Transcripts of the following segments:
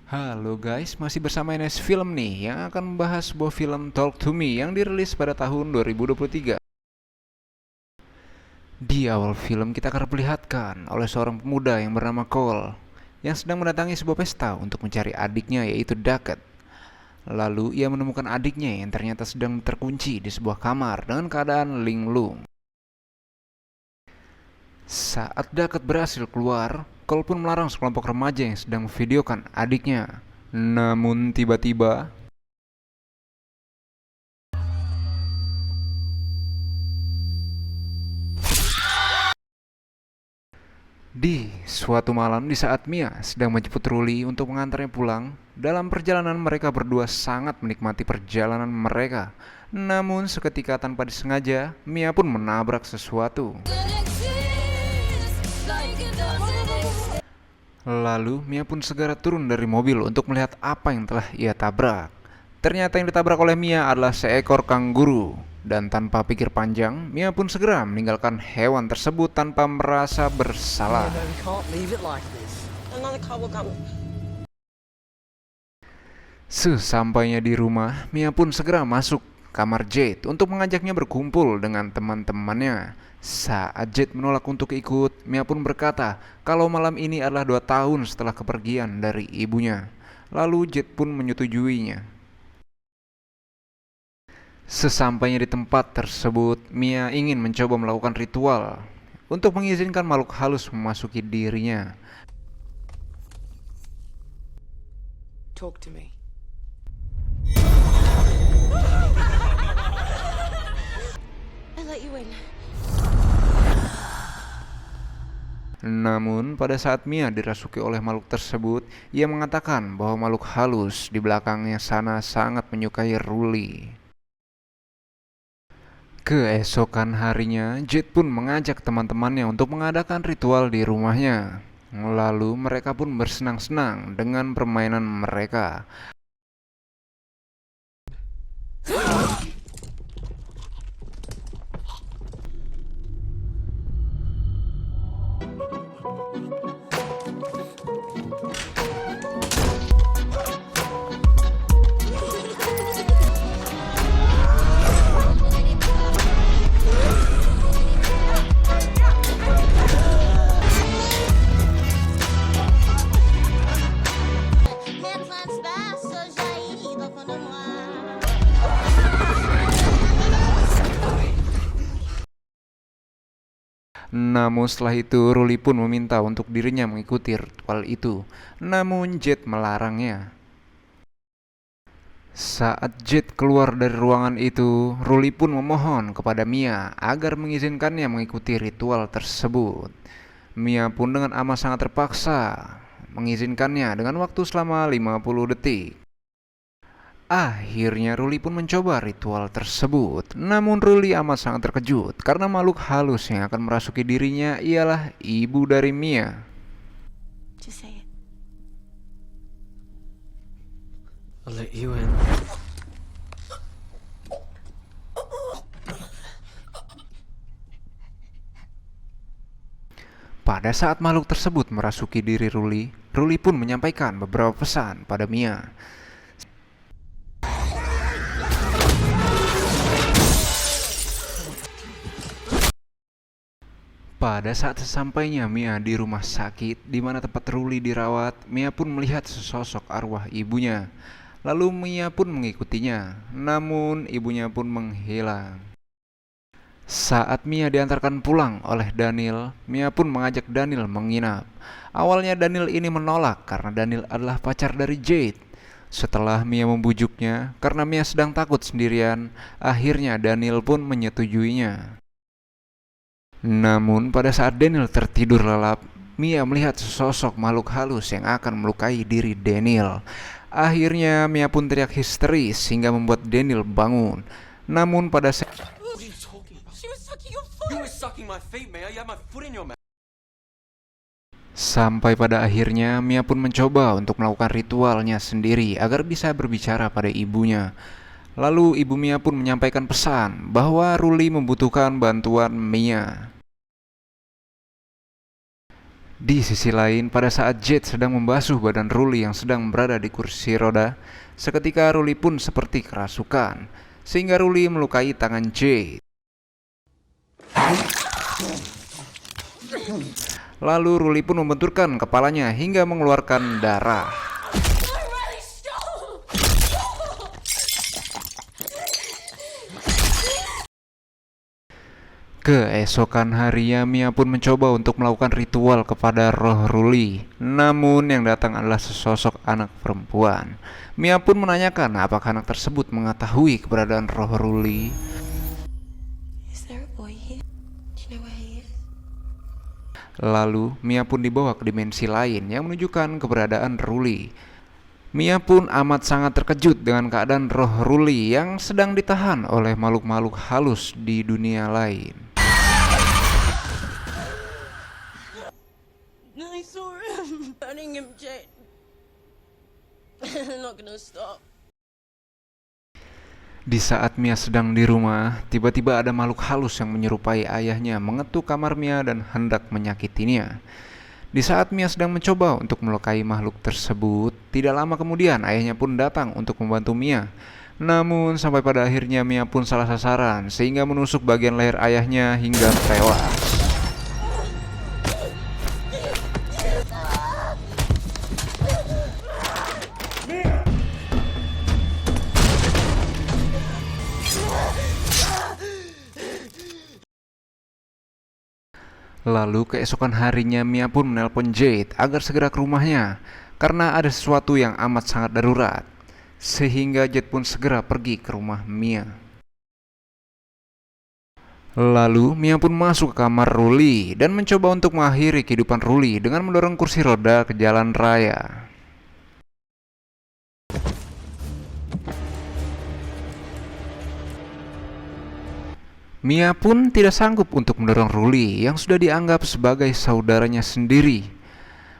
Halo guys, masih bersama NS Film nih yang akan membahas sebuah film Talk to Me yang dirilis pada tahun 2023. Di awal film kita akan diperlihatkan oleh seorang pemuda yang bernama Cole yang sedang mendatangi sebuah pesta untuk mencari adiknya yaitu Duckett. Lalu ia menemukan adiknya yang ternyata sedang terkunci di sebuah kamar dengan keadaan linglung. Saat Duckett berhasil keluar, Cole pun melarang sekelompok remaja yang sedang memvideokan adiknya. Namun tiba-tiba, di suatu malam di saat Mia sedang menjemput Ruli untuk mengantarnya pulang, dalam perjalanan mereka berdua sangat menikmati perjalanan mereka. Namun seketika tanpa disengaja, Mia pun menabrak sesuatu. Lalu Mia pun segera turun dari mobil untuk melihat apa yang telah ia tabrak. Ternyata yang ditabrak oleh Mia adalah seekor kanguru. Dan tanpa pikir panjang, Mia pun segera meninggalkan hewan tersebut tanpa merasa bersalah. Sesampainya di rumah, Mia pun segera masuk kamar Jade untuk mengajaknya berkumpul dengan teman-temannya. Saat Jade menolak untuk ikut, Mia pun berkata kalau malam ini adalah 2 tahun setelah kepergian dari ibunya. Lalu Jade pun menyetujuinya. Sesampainya di tempat tersebut, Mia ingin mencoba melakukan ritual untuk mengizinkan makhluk halus memasuki dirinya. Talk to me. I let you in. Namun, pada saat Mia dirasuki oleh makhluk tersebut, ia mengatakan bahwa makhluk halus di belakangnya sana sangat menyukai Ruli. Keesokan harinya, Jade pun mengajak teman-temannya untuk mengadakan ritual di rumahnya. Lalu mereka pun bersenang-senang dengan permainan mereka. Namun setelah itu, Ruli pun meminta untuk dirinya mengikuti ritual itu. Namun Jade melarangnya. Saat Jade keluar dari ruangan itu, Ruli pun memohon kepada Mia agar mengizinkannya mengikuti ritual tersebut. Mia pun dengan amat sangat terpaksa mengizinkannya dengan waktu selama 50 detik. Akhirnya Ruli pun mencoba ritual tersebut. Namun Ruli amat sangat terkejut karena makhluk halus yang akan merasuki dirinya ialah ibu dari Mia. Just say it. I'll let you in. Pada saat makhluk tersebut merasuki diri Ruli, Ruli pun menyampaikan beberapa pesan pada Mia. Pada saat sesampainya Mia di rumah sakit di mana tempat Ruli dirawat, Mia pun melihat sesosok arwah ibunya. Lalu Mia pun mengikutinya, namun ibunya pun menghilang. Saat Mia diantarkan pulang oleh Daniel, Mia pun mengajak Daniel menginap. Awalnya Daniel ini menolak karena Daniel adalah pacar dari Jade. Setelah Mia membujuknya, karena Mia sedang takut sendirian, akhirnya Daniel pun menyetujuinya. Namun pada saat Daniel tertidur lelap, Mia melihat sesosok makhluk halus yang akan melukai diri Daniel. Akhirnya Mia pun teriak histeris sehingga membuat Daniel bangun. Namun pada saat What are you talking about? She was sucking your foot. You were sucking my feet, man. You had my foot in your mouth. sampai pada akhirnya Mia pun mencoba untuk melakukan ritualnya sendiri agar bisa berbicara pada ibunya. Lalu ibu Mia pun menyampaikan pesan bahwa Ruli membutuhkan bantuan Mia. Di sisi lain, pada saat Jade sedang membasuh badan Ruli yang sedang berada di kursi roda, seketika Ruli pun seperti kerasukan, sehingga Ruli melukai tangan Jade. Lalu Ruli pun membenturkan kepalanya hingga mengeluarkan darah. Keesokan harinya, Mia pun mencoba untuk melakukan ritual kepada roh Ruli. Namun yang datang adalah sesosok anak perempuan. Mia pun menanyakan apakah anak tersebut mengetahui keberadaan roh Ruli. Is there a boy here? Do you know where he is? Lalu Mia pun dibawa ke dimensi lain yang menunjukkan keberadaan Ruli. Mia pun amat sangat terkejut dengan keadaan roh Ruli yang sedang ditahan oleh makhluk-makhluk halus di dunia lain. I saw him burning him, Jade. I'm not gonna stop. Di saat Mia sedang di rumah, tiba-tiba ada makhluk halus yang menyerupai ayahnya mengetuk kamar Mia dan hendak menyakitinya. Di saat Mia sedang mencoba untuk melukai makhluk tersebut, tidak lama kemudian ayahnya pun datang untuk membantu Mia. Namun sampai pada akhirnya Mia pun salah sasaran sehingga menusuk bagian leher ayahnya hingga tewas. Lalu keesokan harinya Mia pun menelpon Jade agar segera ke rumahnya karena ada sesuatu yang amat sangat darurat. Sehingga Jade pun segera pergi ke rumah Mia. Lalu Mia pun masuk ke kamar Ruli dan mencoba untuk mengakhiri kehidupan Ruli dengan mendorong kursi roda ke jalan raya. Mia pun tidak sanggup untuk mendorong Ruli yang sudah dianggap sebagai saudaranya sendiri.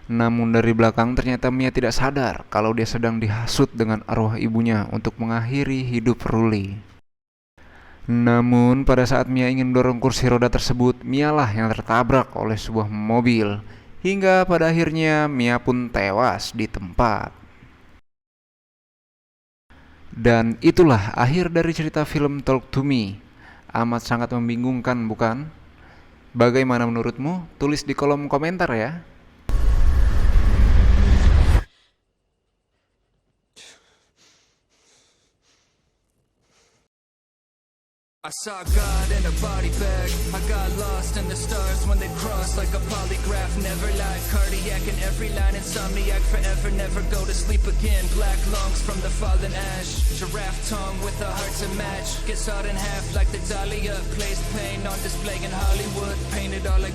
Namun dari belakang ternyata Mia tidak sadar kalau dia sedang dihasut dengan arwah ibunya untuk mengakhiri hidup Ruli. Namun pada saat Mia ingin mendorong kursi roda tersebut, Mia lah yang tertabrak oleh sebuah mobil. Hingga pada akhirnya Mia pun tewas di tempat. Dan itulah akhir dari cerita film Talk to Me. Amat sangat membingungkan, bukan? Bagaimana menurutmu? Tulis di kolom komentar ya. I saw God in a body bag. I got lost in the stars when they crossed like a polygraph. Never lied, cardiac in every line. Insomniac forever, never go to sleep again. Black lungs from the fallen ash. Giraffe tongue with a heart to match. Get sawed in half like the Dahlia. Placed pain on display in Hollywood. Painted all like